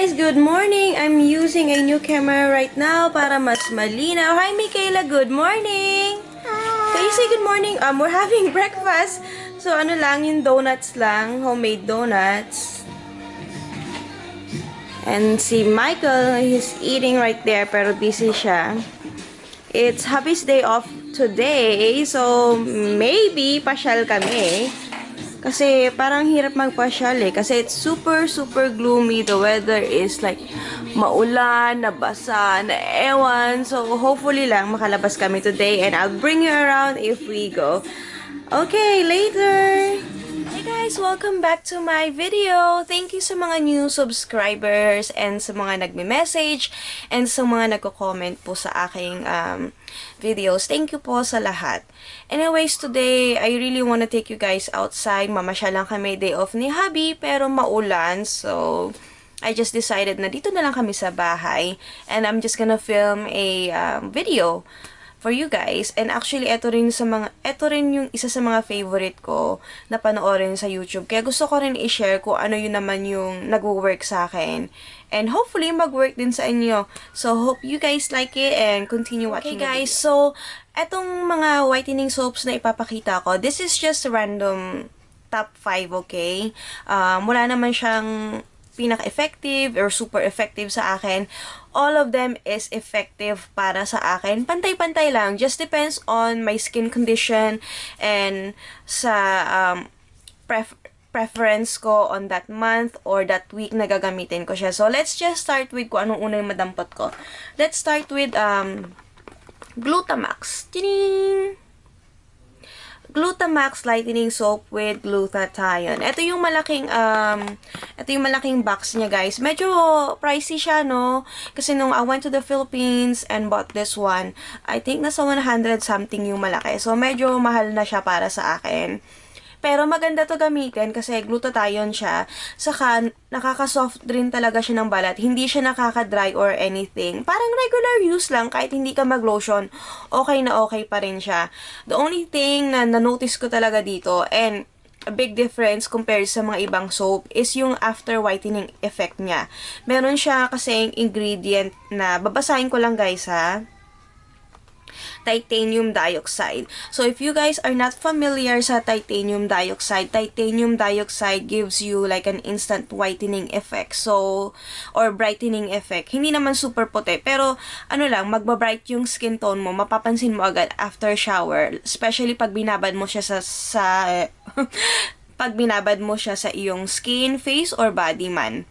guys, good morning. I'm using a new camera right now para mas malinaw. Hi Michaela, good morning. Can you say good morning? We're having breakfast. So ano lang, yung donuts lang, homemade donuts. And si Michael, he's eating right there pero busy siya. It's hubby's day off today, so maybe pasyal kami. Kasi parang hirap magpasyal eh. Kasi it's super gloomy. The weather is like maulan, nabasa, na ewan. So hopefully lang makalabas kami today and I'll bring you around if we go. Okay, later! Hey guys, welcome back to my video. Thank you sa mga new subscribers and sa mga nagme-message and sa mga nagko-comment po sa aking videos. Thank you po sa lahat. Anyways, today, I really wanna take you guys outside. Mamasyal lang kami, day off ni hubby, pero maulan. So, I just decided na dito na lang kami sa bahay. And I'm just gonna film a video for you guys. And actually, ito rin yung isa sa mga favorite ko na panoorin sa YouTube. Kaya gusto ko rin i-share kung ano yun naman yung nagwo-work sa akin. And hopefully, mag-work din sa inyo. So, hope you guys like it and continue watching. Okay guys, so, etong mga whitening soaps na ipapakita ko, this is just random top 5, okay? Wala naman siyang pinaka-effective or super effective sa akin. All of them is effective para sa akin. Pantay-pantay lang. Just depends on my skin condition and sa preference ko on that month or that week na gagamitin ko siya. So, let's just start with kung anong una yung madampot ko. Let's start with Glutamax. Tining! Glutamax Lightening Soap with Glutathione. Ito yung malaking box niya, guys. Medyo pricey siya, no? Kasi nung I went to the Philippines and bought this one, I think nasa 100 something yung malaki. So, medyo mahal na siya para sa akin. Pero maganda to gamitin kasi glutathione siya. Saka, nakaka-soft rin talaga siya ng balat. Hindi siya nakaka-dry or anything. Parang regular use lang kahit hindi ka mag-lotion. Okay na okay pa rin siya. The only thing na na-notice ko talaga dito and a big difference compared sa mga ibang soap is yung after whitening effect niya. Meron siya kasing ingredient na babasahin ko lang guys ha. Titanium dioxide. So, if you guys are not familiar sa titanium dioxide gives you like an instant whitening effect. So, or brightening effect. Hindi naman super puti, pero ano lang, magbabright yung skin tone mo, mapapansin mo agad after shower. Especially pag binabad mo siya pag binabad mo siya sa iyong skin, face, or body man.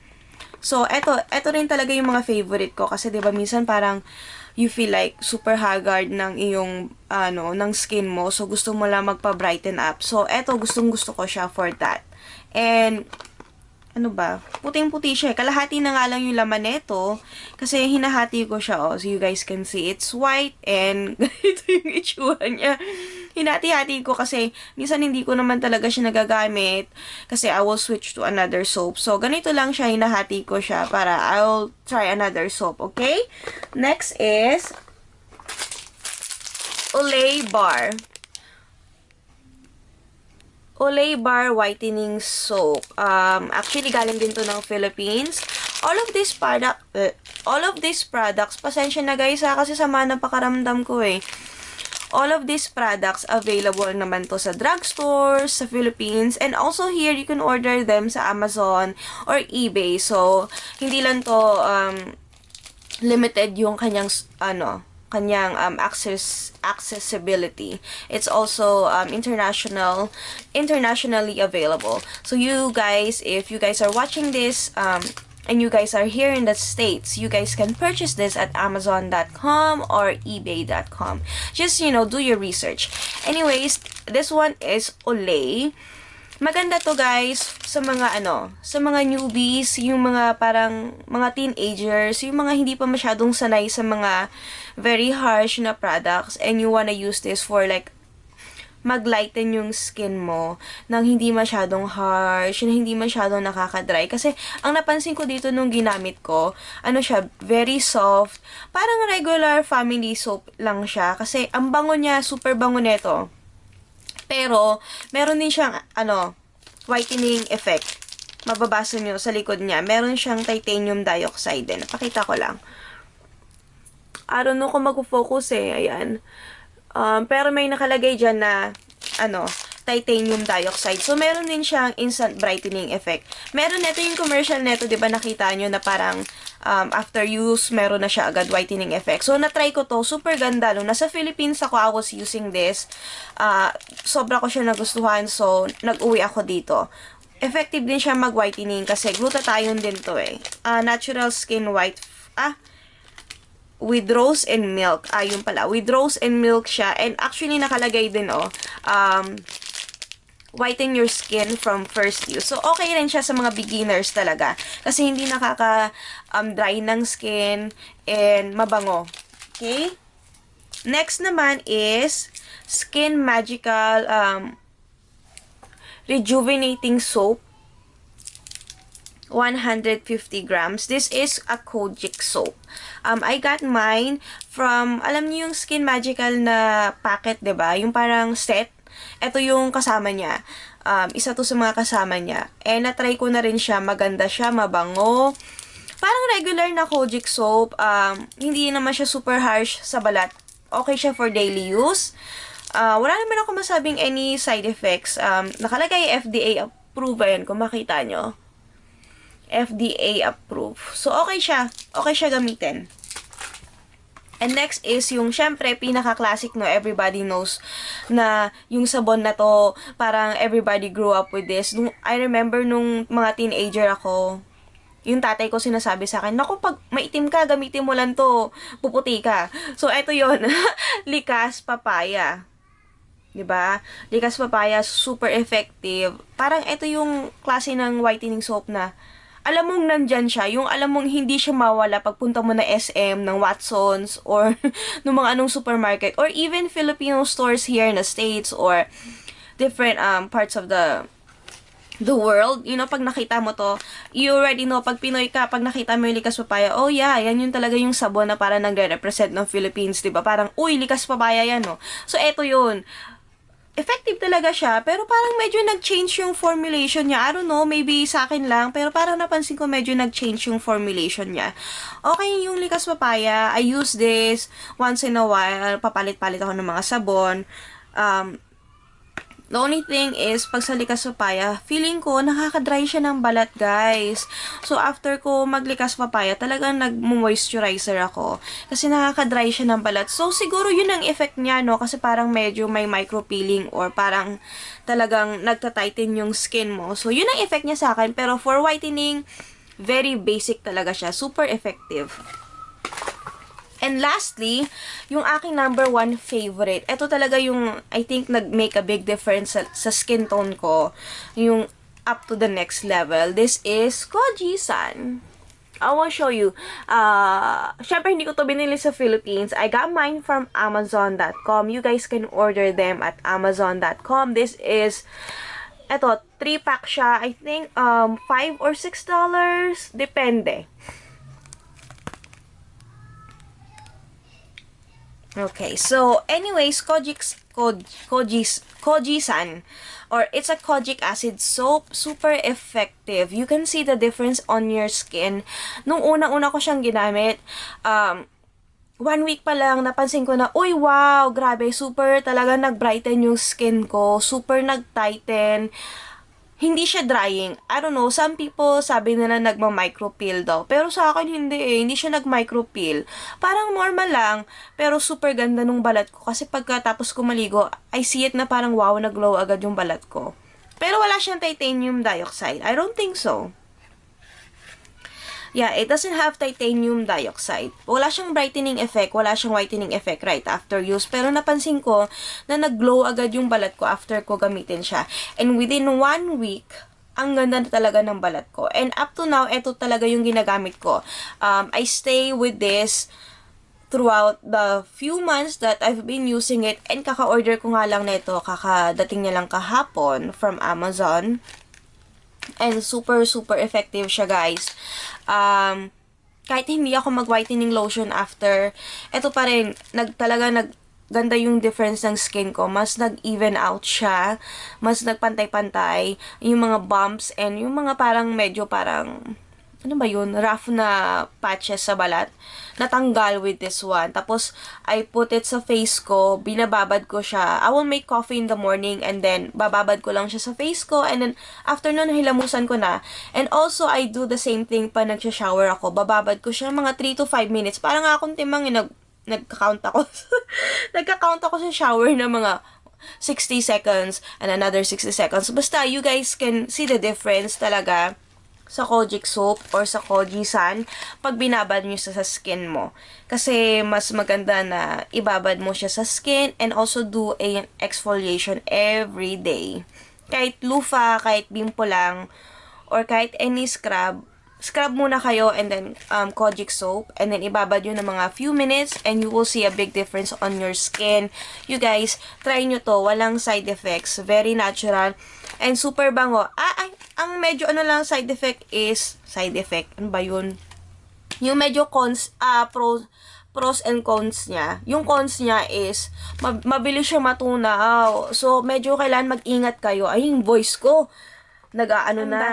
So, eto rin talaga yung mga favorite ko. Kasi, diba, minsan parang you feel like super haggard ng iyong, ng skin mo. So, gusto mo lang magpa-brighten up. So, eto, gustong-gusto ko siya for that. And, ano ba? Puting-puti siya. Kalahati na nga lang yung laman nito. Kasi, hinahati ko siya, oh. So, you guys can see, it's white. And, ganito yung itsura niya. Hinati-hati ko kasi minsan hindi ko naman talaga siya nagagamit kasi I will switch to another soap. So, ganito lang siya, hinahati ko siya para I'll try another soap, okay? Next is Olay Bar. Olay Bar Whitening Soap. Actually, galing din to ng Philippines. All of these products, pasensya na guys ha, kasi sama na pakaramdam ko eh. All of these products available naman to sa drugstores, sa Philippines, and also here you can order them sa Amazon or eBay. So, hindi lang to limited yung kanyang accessibility. It's also internationally available. So, you guys, if you guys are watching this, and you guys are here in the States, you guys can purchase this at Amazon.com or eBay.com. Just, do your research. Anyways, this one is Olay. Maganda to guys sa mga sa mga newbies, yung mga parang mga teenagers, yung mga hindi pa masyadong sanay sa mga very harsh na products and you wanna use this for like mag-lighten yung skin mo nang hindi masyadong harsh, na hindi masyadong nakaka-dry. Kasi, ang napansin ko dito nung ginamit ko, siya, very soft. Parang regular family soap lang siya. Kasi, ang bango niya, super bango nito. Pero, meron din siyang, whitening effect. mababasa nyo sa likod niya, meron siyang titanium dioxide din. Napakita ko lang. I don't know kung mag-focus eh. Ayan. Pero may nakalagay dyan na, titanium dioxide. So, meron din siyang instant brightening effect. Meron neto yung commercial neto, di ba nakita nyo na parang after use, meron na siya agad whitening effect. So, na-try ko to. Super ganda. Nung nasa Philippines ako, I was using this. Sobra ko siya nagustuhan. So, nag-uwi ako dito. Effective din siya mag-whitening kasi glutathione din to eh. Natural skin white. With rose and milk. Yun pala. With rose and milk siya. And actually, nakalagay din whiten your skin from first use. So, okay rin siya sa mga beginners talaga. Kasi hindi nakaka-dry ng skin and mabango. Okay? Next naman is Skin Magical Rejuvenating Soap. 150 grams. This is a Kojic soap. I got mine from, alam niyo yung Skin Magical na packet, 'di ba? Yung parang set. Ito yung kasama niya. Isa to sa mga kasama niya. And na-try ko na rin siya. Maganda siya, mabango. Parang regular na Kojic soap. Hindi naman siya super harsh sa balat. Okay siya for daily use. Wala naman ako masabing any side effects. Nakalagay FDA approved. Ayan, kung makita nyo. FDA approved. So, okay siya. Okay siya gamitin. And next is yung, syempre, pinaka-classic, no, everybody knows na yung sabon na to, parang everybody grew up with this. I remember nung mga teenager ako, yung tatay ko sinasabi sa akin, naku, pag maitim ka, gamitin mo lang to, puputi ka. So, eto yon Likas Papaya. Diba? Likas Papaya, super effective. Parang eto yung klase ng whitening soap na alam mong nandyan siya, yung alam mong hindi siya mawala pagpunta mo na SM, ng Watsons, or ng mga anong supermarket, or even Filipino stores here in the States, or different parts of the world. You know, pag nakita mo to, you already know, pag Pinoy ka, pag nakita mo yung Likas Papaya, oh yeah, yan yung talaga yung sabon na parang nagre-represent ng Philippines, diba? Parang, uy, Likas Papaya yan, no? So, eto yun. Effective talaga siya, pero parang medyo nag-change yung formulation niya. I don't know, maybe sa akin lang, pero parang napansin ko medyo nag-change yung formulation niya. Okay, yung Likas Papaya, I use this once in a while, papalit-palit ako ng mga sabon. The only thing is, pag sa Likas Papaya, feeling ko, nakaka-dry siya ng balat, guys. So, after ko mag-Likas Papaya, talagang nag-moisturizer ako. Kasi nakaka-dry siya ng balat. So, siguro yun ang effect niya, no? Kasi parang medyo may micro-peeling or parang talagang nagta-tighten yung skin mo. So, yun ang effect niya sa akin. Pero for whitening, very basic talaga siya. Super effective. And lastly, yung aking number 1 favorite. Ito talaga yung, I think, nag-make a big difference sa skin tone ko. Yung up to the next level. This is Koji-san. I will show you. Syempre, hindi ko to binili sa Philippines. I got mine from Amazon.com. You guys can order them at Amazon.com. This is, eto, 3-pack siya. I think, $5 or $6. Depende. Okay, so anyways, Koji-san, or it's a kojic acid soap, super effective. You can see the difference on your skin. Nung una-una ko siyang ginamit, 1 week pa lang, napansin ko na, uy, wow, grabe, super talaga nag-brighten yung skin ko, super nag-tighten. Hindi siya drying. I don't know, some people sabi nila nagma-micropeel daw. Pero sa akin hindi eh. Hindi siya nag-micropeel. Parang normal lang, pero super ganda nung balat ko. Kasi pagkatapos ko maligo, I see it na parang wow, nag-glow agad yung balat ko. Pero wala siyang titanium dioxide. I don't think so. Yeah, it doesn't have titanium dioxide. Wala siyang brightening effect, wala siyang whitening effect right after use. Pero napansin ko na nag-glow agad yung balat ko after ko gamitin siya. And within 1 week, ang ganda na talaga ng balat ko. And up to now, ito talaga yung ginagamit ko. I stay with this throughout the few months that I've been using it. And kaka-order ko nga lang nito, kakadating niya lang kahapon from Amazon. And super, super effective siya, guys. Kahit hindi ako mag-whitening lotion after, eto pa rin, ganda yung difference ng skin ko. Mas nag-even out siya. Mas nagpantay-pantay. Yung mga bumps and yung mga parang medyo parang, ano ba yun? Rough na patches sa balat. Natanggal with this one. Tapos, I put it sa face ko. Binababad ko siya. I will make coffee in the morning and then bababad ko lang siya sa face ko. And then, after nun, hilamusan ko na. And also, I do the same thing pa nagsha-shower ako. Bababad ko siya mga 3 to 5 minutes. Parang akong timang nagka-count ako. Nagka-count ako sa shower ng mga 60 seconds and another 60 seconds. Basta, you guys can see the difference talaga sa Kojic soap or sa Kojisan pag binabad nyo sa skin mo. Kasi, mas maganda na ibabad mo siya sa skin and also do a exfoliation every day. Kahit lufa, kahit bimpo lang, or kahit any scrub muna kayo and then Kojic soap and then ibabad yun ng mga few minutes and you will see a big difference on your skin. You guys, try nyo to. Walang side effects. Very natural and super bango. Ang medyo lang side effect. Ano ba yun? Yung medyo pros and cons niya. Yung cons niya is, mabilis siyang matunaw. So, medyo kailangan mag-ingat kayo. Ay, yung voice ko na.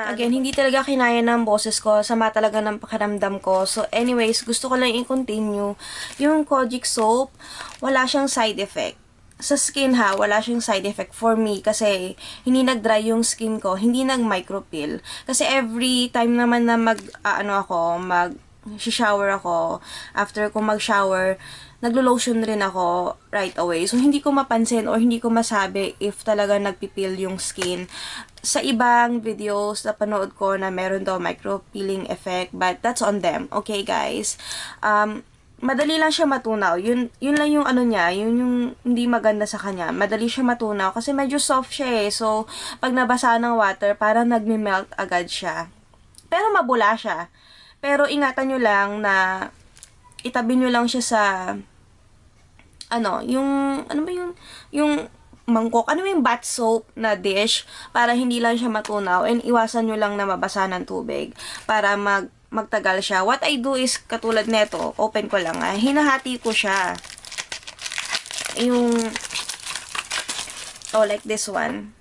Again, hindi talaga kinaya ng boses ko. Sama talaga ng pakiramdam ko. So, anyways, gusto ko lang i-continue. Yung Kojic soap, wala siyang side effect. Sa skin wala siyang side effect for me kasi hindi nag-dry yung skin ko, hindi nag-micropeel. Kasi every time naman na mag-shower ako, after ko mag-shower, naglo-lotion rin ako right away. So, hindi ko mapansin or hindi ko masabi if talaga nagpipil yung skin. Sa ibang videos na panood ko na meron daw micro-peeling effect, but that's on them. Okay, guys? Madali lang siya matunaw. Yun lang yung niya, yun yung hindi maganda sa kanya. Madali siya matunaw kasi medyo soft siya eh. So, pag nabasa ng water, parang nagme-melt agad siya. Pero mabula siya. Pero ingatan nyo lang na itabi nyo lang siya sa yung mangkok, yung bath soap na dish para hindi lang siya matunaw and iwasan nyo lang na mabasa ng tubig para magtagal siya. What I do is, katulad neto, open ko lang hinahati ko siya. Like this one.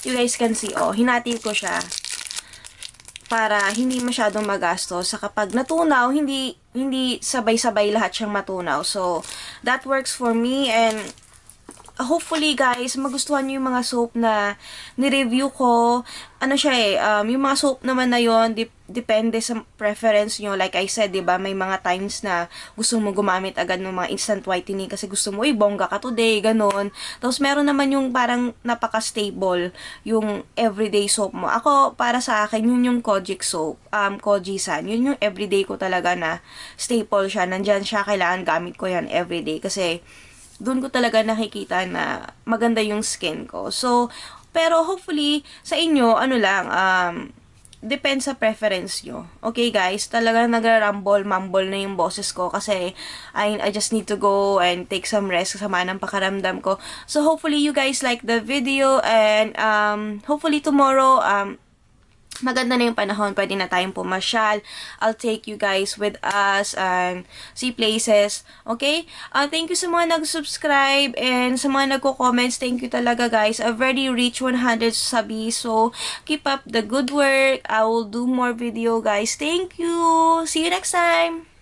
You guys can see, hinati ko siya para hindi masyadong magastos. Sa kapag natunaw, hindi sabay-sabay lahat siyang matunaw. So, that works for me and hopefully guys, magustuhan nyo yung mga soap na ni-review ko. Yung mga soap naman na yon depende sa preference nyo. Like I said, diba, may mga times na gusto mo gumamit agad ng mga instant whitening kasi gusto mo, bongga ka today, ganon. Tapos meron naman yung parang napaka-stable, yung everyday soap mo. Ako, para sa akin, yun yung Kojic soap, Kojisan. Yun yung everyday ko talaga na staple siya. Nandyan siya, kailangan gamit ko yan everyday kasi doon ko talaga nakikita na maganda yung skin ko. So, pero hopefully, sa inyo, depends sa preference nyo. Okay, guys? Talaga mumble na yung boses ko kasi I just need to go and take some rest kasama ng pakaramdam ko. So, hopefully, you guys like the video and hopefully tomorrow, maganda na yung panahon, pwede na tayong pumasyal. I'll take you guys with us and see places. Okay? Thank you sa mga nag-subscribe and sa mga nagko-comments. Thank you talaga, guys. I've already reached 100 sabi. So, keep up the good work. I will do more video, guys. Thank you! See you next time!